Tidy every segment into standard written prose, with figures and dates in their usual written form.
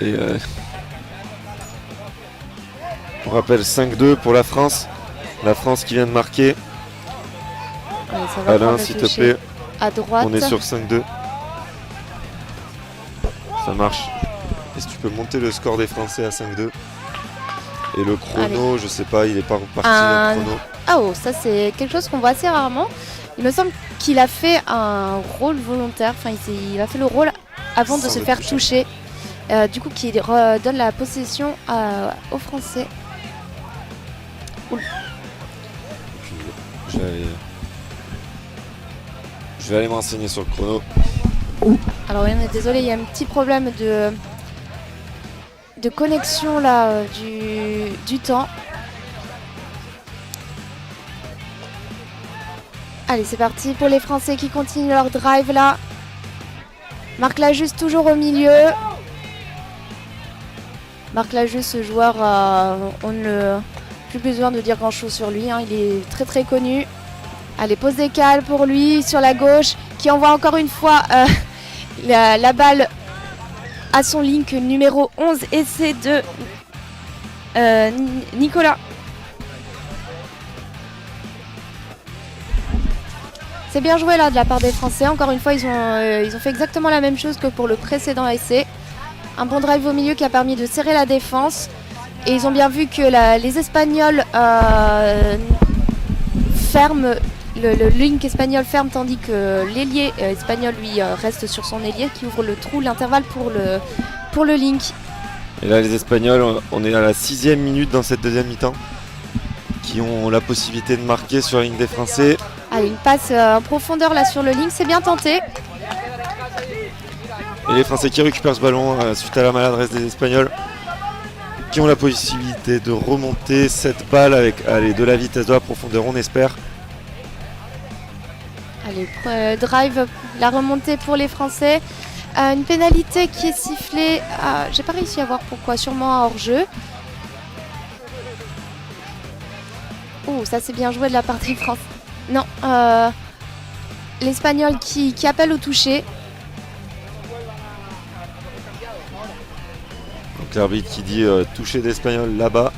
Et on rappelle 5-2 pour la France. La France qui vient de marquer. Allez, ça va Alain, prendre le s'il te toucher plaît. à droite. On est sur 5-2. Ça marche. Est-ce que tu peux monter le score des Français à 5-2? Et le chrono, je sais pas, il est pas reparti le chrono. Ah oh, ça c'est quelque chose qu'on voit assez rarement. Il me semble qu'il a fait un rôle volontaire. Enfin, il a fait le rôle avant de Sans se le faire toucher. toucher. Du coup, qui donne la possession aux Français. Je vais aller me renseigner sur le chrono. Alors, on est désolé, il y a un petit problème de connexion là du temps. Allez, c'est parti pour les Français qui continuent leur drive là. Marc Lajus toujours au milieu. Marc Lajus, ce joueur, on n'a plus besoin de dire grand chose sur lui, hein. Il est très très connu. Allez, pose des cales pour lui sur la gauche qui envoie encore une fois la balle à son link numéro 11 et c'est de Nicolas. C'est bien joué là de la part des Français. Encore une fois, ils ont fait exactement la même chose que pour le précédent essai. Un bon drive au milieu qui a permis de serrer la défense. Et ils ont bien vu que les Espagnols ferment, le link espagnol ferme, tandis que l'ailier espagnol, lui, reste sur son ailier qui ouvre le trou, l'intervalle pour le link. Et là, les Espagnols, on est à la 6e minute dans cette deuxième mi-temps, qui ont la possibilité de marquer sur la ligne des Français. Allez, une passe en profondeur là sur le link, c'est bien tenté. Et les Français qui récupèrent ce ballon suite à la maladresse des Espagnols, qui ont la possibilité de remonter cette balle avec de la vitesse, de la profondeur, on espère. Allez, drive, la remontée pour les Français. Une pénalité qui est sifflée. J'ai pas réussi à voir pourquoi, sûrement un hors-jeu. Oh, ça c'est bien joué de la part des Français. Non, l'Espagnol qui appelle au toucher. Donc l'arbitre qui dit toucher d'Espagnol là-bas.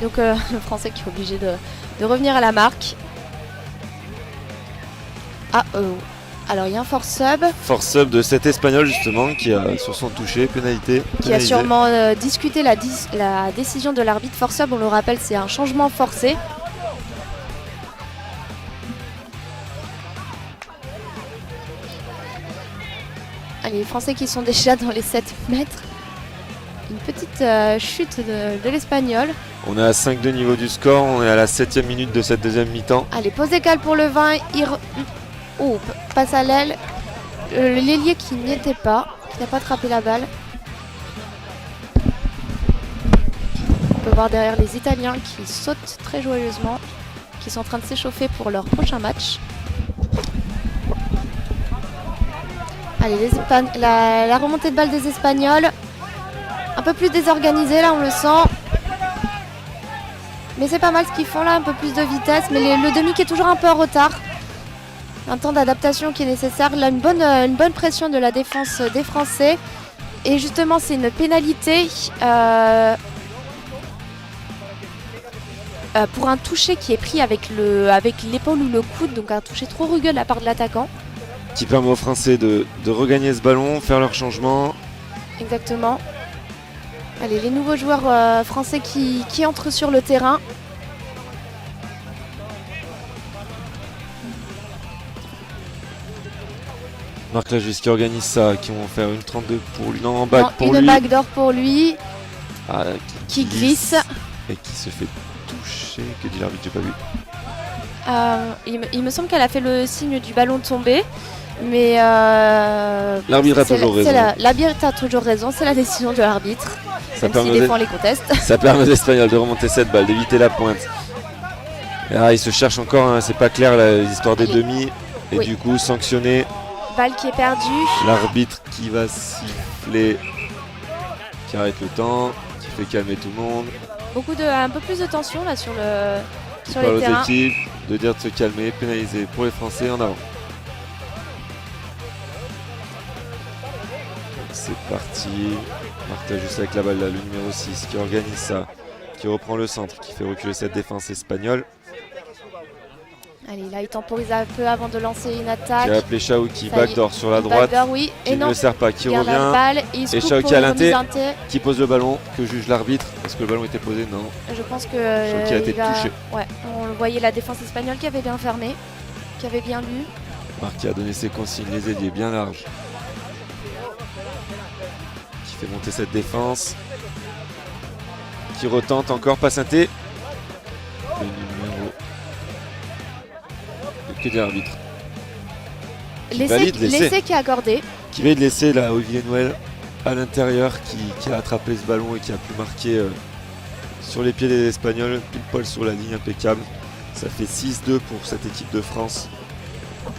Donc le Français qui est obligé de revenir à la marque. Alors il y a un force sub. Force sub de cet Espagnol justement qui a sur son toucher, pénalité. Qui a sûrement discuté la décision de l'arbitre. Force sub, on le rappelle, c'est un changement forcé. Allez, les Français qui sont déjà dans les 7 mètres. Une petite chute de l'Espagnol. On est à 5-2 niveau du score, on est à la 7e minute de cette deuxième mi-temps. Allez, pose écale pour le 20. Passe à l'aile. L'ailier qui n'y était pas, qui n'a pas attrapé la balle. On peut voir derrière les Italiens qui sautent très joyeusement, qui sont en train de s'échauffer pour leur prochain match. Allez, la remontée de balle des Espagnols. Un peu plus désorganisé là, on le sent. Mais c'est pas mal ce qu'ils font là, un peu plus de vitesse. Mais le demi qui est toujours un peu en retard. Un temps d'adaptation qui est nécessaire. Là, une bonne pression de la défense des Français. Et justement, c'est une pénalité pour un toucher qui est pris avec l'épaule ou le coude. Donc un toucher trop rugueux de la part de l'attaquant. Qui permet aux Français de regagner ce ballon, faire leur changement. Exactement. Allez, les nouveaux joueurs français qui entrent sur le terrain. Marc Lajus qui organise ça, qui vont faire une 32 pour lui. Non, en back pour lui. Une bague d'or pour lui. Qui glisse. Et qui se fait toucher. Que dit l'arbitre, j'ai pas vu. Il me semble qu'elle a fait le signe du ballon tombé. Mais l'arbitre a toujours raison. L'arbitre a toujours raison, c'est la décision de l'arbitre. Ça même s'il défend les contestes. Ça permet aux Espagnols de remonter cette balle, d'éviter la pointe. Et là, ils se cherchent encore, hein, c'est pas clair l'histoire des demi. Et du coup, sanctionné. Balle qui est perdue. L'arbitre qui va siffler, qui arrête le temps, qui fait calmer tout le monde. Un peu plus de tension là sur les les terrains. équipes de dire de se calmer, pénalisé pour les Français en avant. C'est C'est parti. Martha juste avec la balle là, le numéro 6 qui organise ça, qui reprend le centre, qui fait reculer cette défense espagnole. Allez, là il temporise un peu avant de lancer une attaque. Qui a appelé Chaouki, Ça y est, backdoor sur la droite. Backdoor, oui. Qui Et ne non, le sert pas, qui il garde la revient. balle et il se Et coupe Chaouki pour à une remise l'inté. inté. Qui pose le ballon, que juge l'arbitre. Est-ce que le ballon était posé? Non. Je pense que Chaouki a été touché. Ouais, on le voyait, la défense espagnole qui avait bien fermé, qui avait bien lu. Marc qui a donné ses consignes, les ailiers bien larges. Qui fait monter cette défense. Qui retente encore, passe inté. Le numéro. Que dit l'arbitre? valide l'essai. L'essai qui est accordé. Qui va de laisser là Olivier Noël à l'intérieur, qui a attrapé ce ballon et qui a pu marquer sur les pieds des Espagnols, pile poil sur la ligne, impeccable. Ça fait 6-2 pour cette équipe de France. On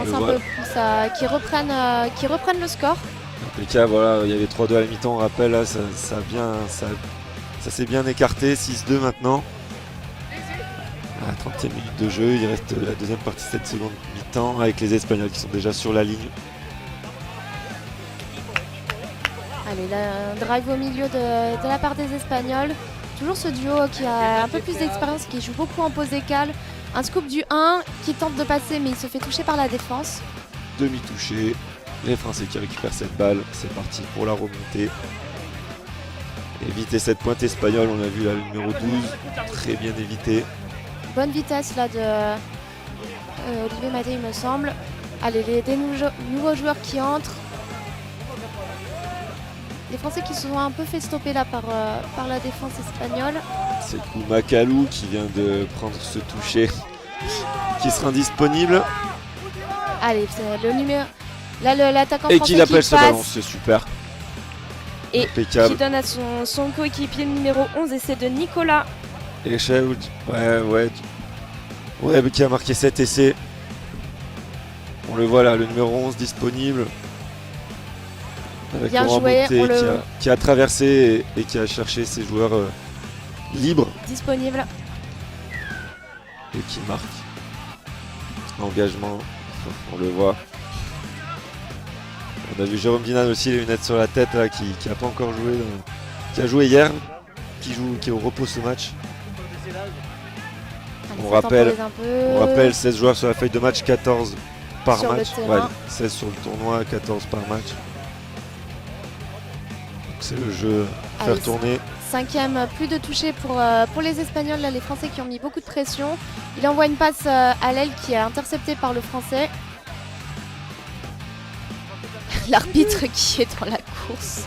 commence un peu plus qui reprennent le score. Impeccable, voilà, il y avait 3-2 à la mi-temps, on rappelle, là, ça s'est bien écarté, 6-2 maintenant. À la 30e minute de jeu, il reste la deuxième partie de cette seconde mi-temps avec les Espagnols qui sont déjà sur la ligne. Allez, là, un drive au milieu de la part des Espagnols. Toujours ce duo qui a un peu plus d'expérience, qui joue beaucoup en pause décale. Un scoop du 1 qui tente de passer mais il se fait toucher par la défense. Demi-touché, les Français qui récupèrent cette balle, c'est parti pour la remontée. Éviter cette pointe espagnole, on a vu là le numéro 12, très bien évité. Bonne vitesse là de Olivier Maté, il me semble. Allez, des nouveaux joueurs qui entrent. Les Français qui se sont un peu fait stopper là par la défense espagnole. C'est le coup Macalou qui vient de prendre ce toucher qui sera indisponible. Allez, c'est le numéro. Là, l'attaquant et français qui appelle ce passe ballon, c'est super. et Impeccable. qui donne à son coéquipier le numéro 11 et c'est de Nicolas. Et Chaoud, ouais, mais qui a marqué 7 essais. On le voit là, le numéro 11 disponible. Avec Bien Laurent joué, Botté qui a traversé et qui a cherché ses joueurs libres Disponible. et qui marque. Engagement, on le voit. On a vu Jérôme Dinan aussi, les lunettes sur la tête là, qui n'a pas encore joué, qui a joué hier, qui est au repos ce match. Allez, On ça rappelle, temporise un peu. 16 joueurs sur la feuille de match, 14 par Sur le match. terrain. 16 sur le tournoi, 14 par match. C'est le jeu faire Allez, tourner. 5e, plus de toucher pour les Espagnols, là, les Français qui ont mis beaucoup de pression. Il envoie une passe à l'aile qui est interceptée par le Français. L'arbitre qui est dans la course.